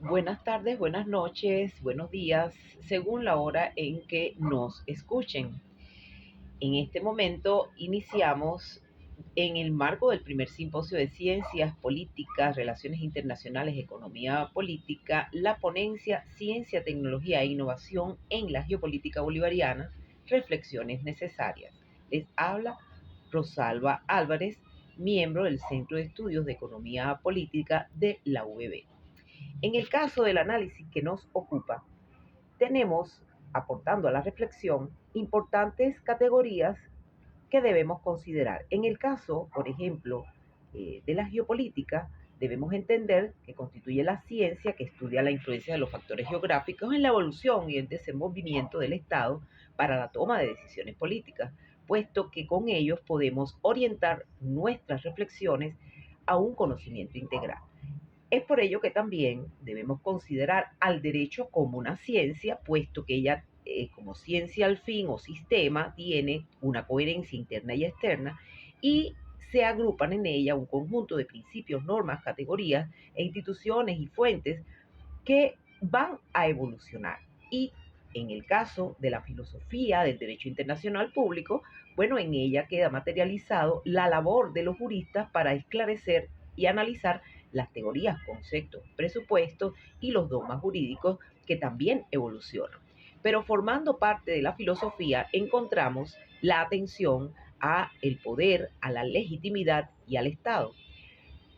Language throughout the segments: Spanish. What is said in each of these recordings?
Buenas tardes, buenas noches, buenos días, según la hora en que nos escuchen. En este momento iniciamos en el marco del primer simposio de Ciencias Políticas, Relaciones Internacionales, Economía Política, la ponencia Ciencia, Tecnología e Innovación en la Geopolítica Bolivariana, reflexiones necesarias. Les habla Rosalba Álvarez, miembro del Centro de Estudios de Economía Política de la UBB. En el caso del análisis que nos ocupa, tenemos, aportando a la reflexión, importantes categorías que debemos considerar. En el caso, por ejemplo, de la geopolítica, debemos entender que constituye la ciencia que estudia la influencia de los factores geográficos en la evolución y el desenvolvimiento del Estado para la toma de decisiones políticas, puesto que con ellos podemos orientar nuestras reflexiones a un conocimiento integral. Es por ello que también debemos considerar al derecho como una ciencia, puesto que ella, como ciencia al fin o sistema, tiene una coherencia interna y externa y se agrupan en ella un conjunto de principios, normas, categorías e instituciones y fuentes que van a evolucionar. Y en el caso de la filosofía del derecho internacional público, bueno, en ella queda materializado la labor de los juristas para esclarecer y analizar las teorías, conceptos, presupuestos y los dogmas jurídicos que también evolucionan. Pero formando parte de la filosofía encontramos la atención a el poder, a la legitimidad y al Estado,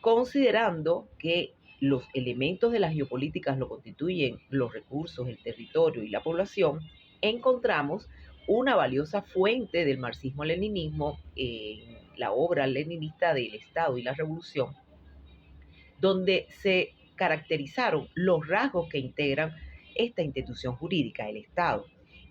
considerando que los elementos de las geopolíticas lo constituyen los recursos, el territorio y la población. Encontramos una valiosa fuente del marxismo-leninismo en la obra leninista del Estado y la Revolución, donde se caracterizaron los rasgos que integran esta institución jurídica, el Estado,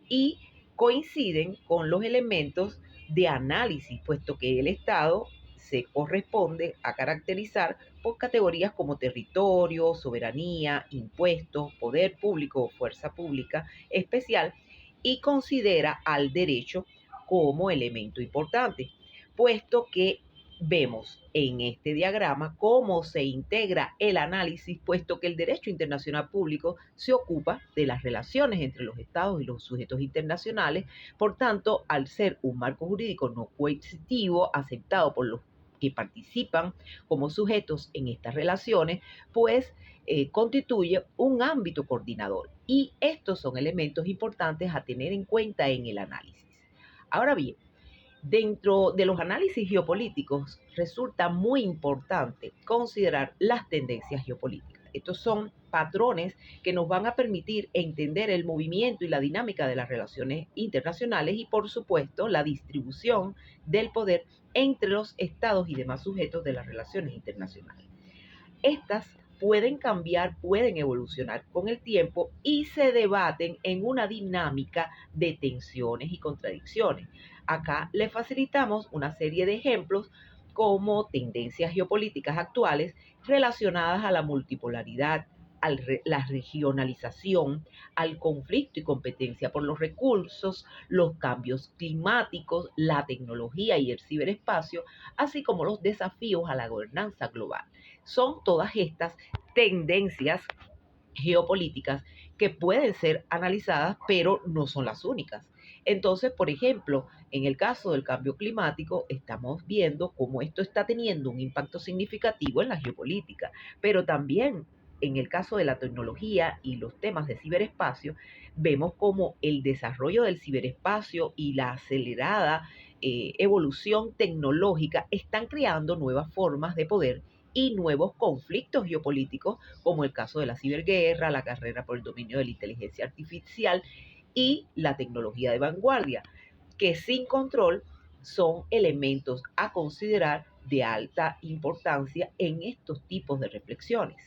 y coinciden con los elementos de análisis, puesto que el Estado se corresponde a caracterizar por categorías como territorio, soberanía, impuestos, poder público o fuerza pública especial, y considera al derecho como elemento importante, puesto que vemos en este diagrama cómo se integra el análisis, puesto que el derecho internacional público se ocupa de las relaciones entre los estados y los sujetos internacionales. Por tanto, al ser un marco jurídico no coercitivo aceptado por los que participan como sujetos en estas relaciones, pues constituye un ámbito coordinador. Y estos son elementos importantes a tener en cuenta en el análisis. Ahora bien, dentro de los análisis geopolíticos resulta muy importante considerar las tendencias geopolíticas. Estos son patrones que nos van a permitir entender el movimiento y la dinámica de las relaciones internacionales y, por supuesto, la distribución del poder entre los estados y demás sujetos de las relaciones internacionales. Estas pueden cambiar, pueden evolucionar con el tiempo y se debaten en una dinámica de tensiones y contradicciones. Acá le facilitamos una serie de ejemplos como tendencias geopolíticas actuales relacionadas a la multipolaridad, la regionalización, al conflicto y competencia por los recursos, los cambios climáticos, la tecnología y el ciberespacio, así como los desafíos a la gobernanza global. Son todas estas tendencias geopolíticas que pueden ser analizadas, pero no son las únicas. Entonces, por ejemplo, en el caso del cambio climático, estamos viendo cómo esto está teniendo un impacto significativo en la geopolítica, pero también en el caso de la tecnología y los temas de ciberespacio, vemos cómo el desarrollo del ciberespacio y la acelerada evolución tecnológica están creando nuevas formas de poder y nuevos conflictos geopolíticos, como el caso de la ciberguerra, la carrera por el dominio de la inteligencia artificial y la tecnología de vanguardia, que sin control son elementos a considerar de alta importancia en estos tipos de reflexiones.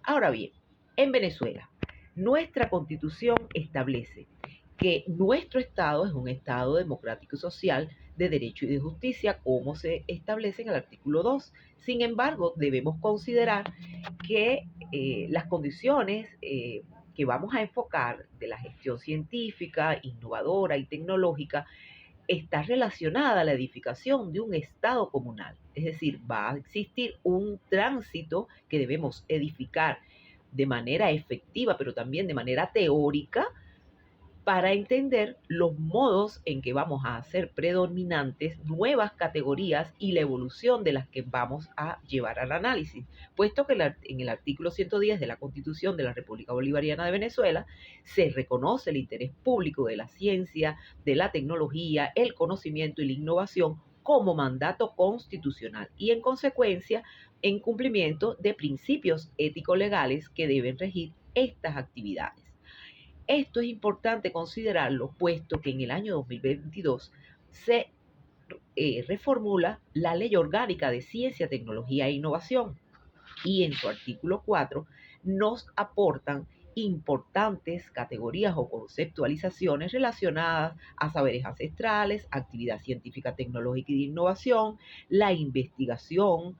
Ahora bien, en Venezuela, nuestra constitución establece que nuestro Estado es un Estado democrático y social de derecho y de justicia, como se establece en el artículo 2. Sin embargo, debemos considerar que las condiciones que vamos a enfocar de la gestión científica, innovadora y tecnológica está relacionada a la edificación de un Estado comunal. Es decir, va a existir un tránsito que debemos edificar de manera efectiva, pero también de manera teórica, para entender los modos en que vamos a hacer predominantes nuevas categorías y la evolución de las que vamos a llevar al análisis, puesto que en el artículo 110 de la Constitución de la República Bolivariana de Venezuela se reconoce el interés público de la ciencia, de la tecnología, el conocimiento y la innovación como mandato constitucional y, en consecuencia, en cumplimiento de principios ético-legales que deben regir estas actividades. Esto es importante considerarlo, puesto que en el año 2022 se reformula la Ley Orgánica de Ciencia, Tecnología e Innovación, y en su artículo 4 nos aportan importantes categorías o conceptualizaciones relacionadas a saberes ancestrales, actividad científica, tecnológica y de innovación, la investigación,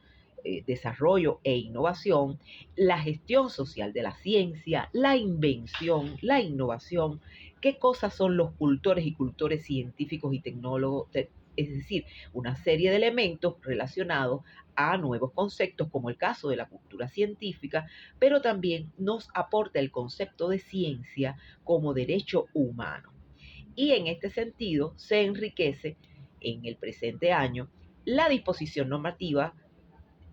desarrollo e innovación, la gestión social de la ciencia, la invención, la innovación, qué cosas son los cultores y cultores científicos y tecnólogos, es decir, una serie de elementos relacionados a nuevos conceptos, como el caso de la cultura científica, pero también nos aporta el concepto de ciencia como derecho humano. Y en este sentido se enriquece en el presente año la disposición normativa,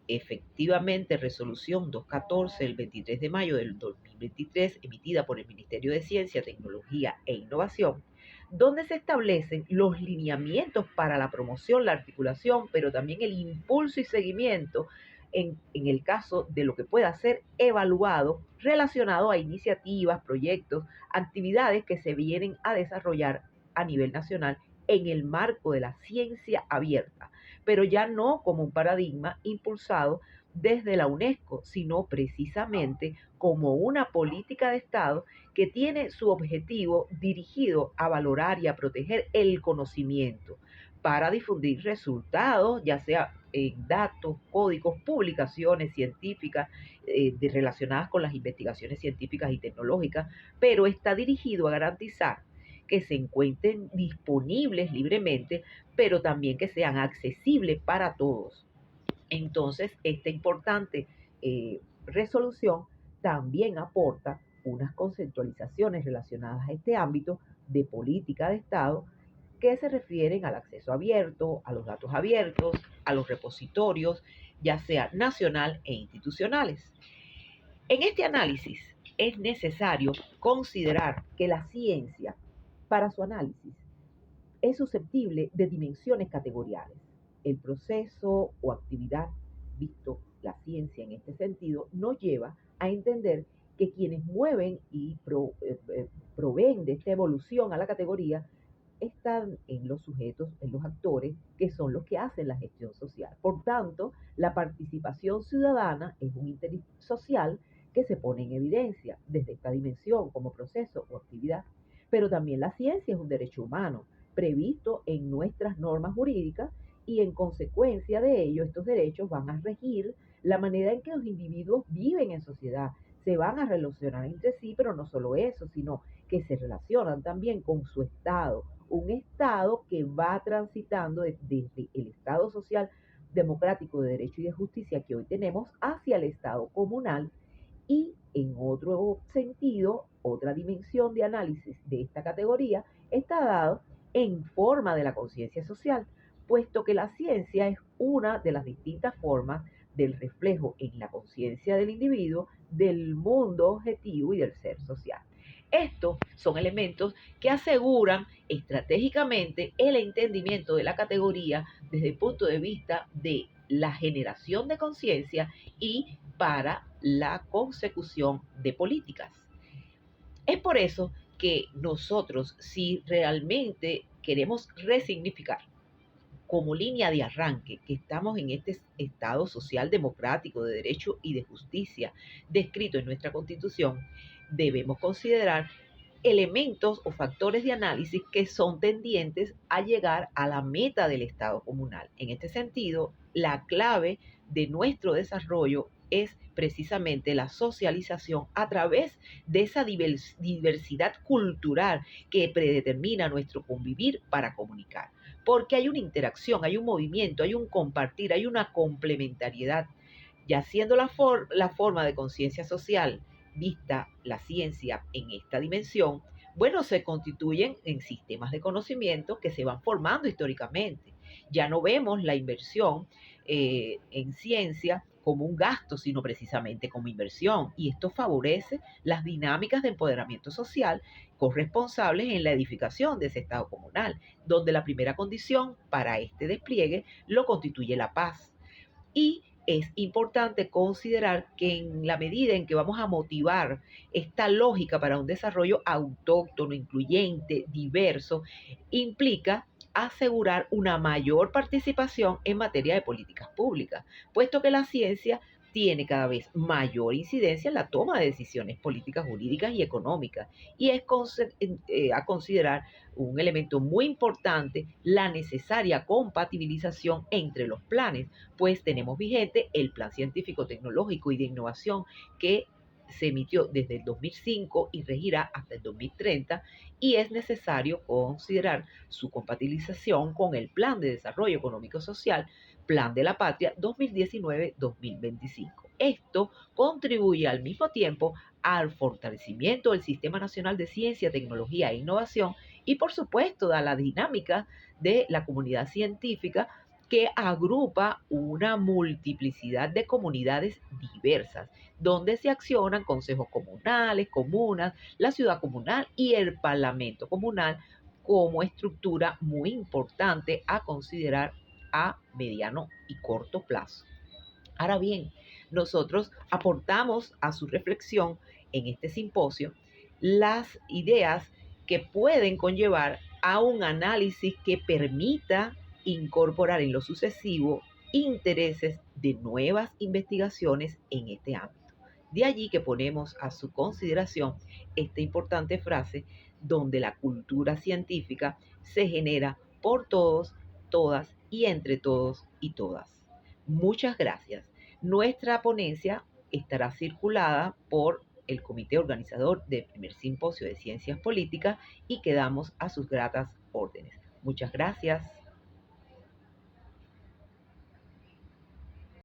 efectivamente resolución 214 del 23 de mayo del 2023, emitida por el Ministerio de Ciencia, Tecnología e Innovación, donde se establecen los lineamientos para la promoción, la articulación, pero también el impulso y seguimiento en el caso de lo que pueda ser evaluado relacionado a iniciativas, proyectos, actividades que se vienen a desarrollar a nivel nacional en el marco de la ciencia abierta, pero ya no como un paradigma impulsado desde la UNESCO, sino precisamente como una política de Estado que tiene su objetivo dirigido a valorar y a proteger el conocimiento para difundir resultados, ya sea en datos, códigos, publicaciones científicas relacionadas con las investigaciones científicas y tecnológicas, pero está dirigido a garantizar que se encuentren disponibles libremente, pero también que sean accesibles para todos. Entonces, esta importante resolución también aporta unas conceptualizaciones relacionadas a este ámbito de política de Estado que se refieren al acceso abierto, a los datos abiertos, a los repositorios, ya sea nacional e institucionales. En este análisis es necesario considerar que la ciencia, para su análisis, es susceptible de dimensiones categoriales. El proceso o actividad, visto la ciencia en este sentido, nos lleva a entender que quienes mueven y proveen de esta evolución a la categoría están en los sujetos, en los actores, que son los que hacen la gestión social. Por tanto, la participación ciudadana es un interés social que se pone en evidencia desde esta dimensión como proceso o actividad. Pero también la ciencia es un derecho humano previsto en nuestras normas jurídicas y en consecuencia de ello estos derechos van a regir la manera en que los individuos viven en sociedad, se van a relacionar entre sí, pero no solo eso, sino que se relacionan también con su estado, un estado que va transitando desde el estado social democrático de derecho y de justicia que hoy tenemos hacia el estado comunal y en otro sentido, otra dimensión de análisis de esta categoría está dado en forma de la conciencia social, puesto que la ciencia es una de las distintas formas del reflejo en la conciencia del individuo, del mundo objetivo y del ser social. Estos son elementos que aseguran estratégicamente el entendimiento de la categoría desde el punto de vista de la generación de conciencia y para la consecución de políticas. Es por eso que nosotros, si realmente queremos resignificar como línea de arranque que estamos en este Estado social democrático de derecho y de justicia descrito en nuestra Constitución, debemos considerar elementos o factores de análisis que son tendientes a llegar a la meta del Estado comunal. En este sentido, la clave de nuestro desarrollo es precisamente la socialización a través de esa diversidad cultural que predetermina nuestro convivir para comunicar. Porque hay una interacción, hay un movimiento, hay un compartir, hay una complementariedad, ya siendo la forma de conciencia social vista la ciencia en esta dimensión, bueno, se constituyen en sistemas de conocimiento que se van formando históricamente. Ya no vemos la inversión en ciencia como un gasto, sino precisamente como inversión. Y esto favorece las dinámicas de empoderamiento social corresponsables en la edificación de ese Estado comunal, donde la primera condición para este despliegue lo constituye la paz. Y es importante considerar que en la medida en que vamos a motivar esta lógica para un desarrollo autóctono, incluyente, diverso, implica asegurar una mayor participación en materia de políticas públicas, puesto que la ciencia tiene cada vez mayor incidencia en la toma de decisiones políticas, jurídicas y económicas. Y es a considerar un elemento muy importante, la necesaria compatibilización entre los planes, pues tenemos vigente el Plan Científico, Tecnológico y de Innovación que se emitió desde el 2005 y regirá hasta el 2030 y es necesario considerar su compatibilización con el Plan de Desarrollo Económico Social, Plan de la Patria 2019-2025. Esto contribuye al mismo tiempo al fortalecimiento del Sistema Nacional de Ciencia, Tecnología e Innovación y por supuesto a la dinámica de la comunidad científica que agrupa una multiplicidad de comunidades diversas, donde se accionan consejos comunales, comunas, la ciudad comunal y el parlamento comunal como estructura muy importante a considerar a mediano y corto plazo. Ahora bien, nosotros aportamos a su reflexión en este simposio las ideas que pueden conllevar a un análisis que permita incorporar en lo sucesivo intereses de nuevas investigaciones en este ámbito. De allí que ponemos a su consideración esta importante frase donde la cultura científica se genera por todos, todas y entre todos y todas. Muchas gracias. Nuestra ponencia estará circulada por el comité organizador del primer simposio de ciencias políticas y quedamos a sus gratas órdenes. Muchas gracias.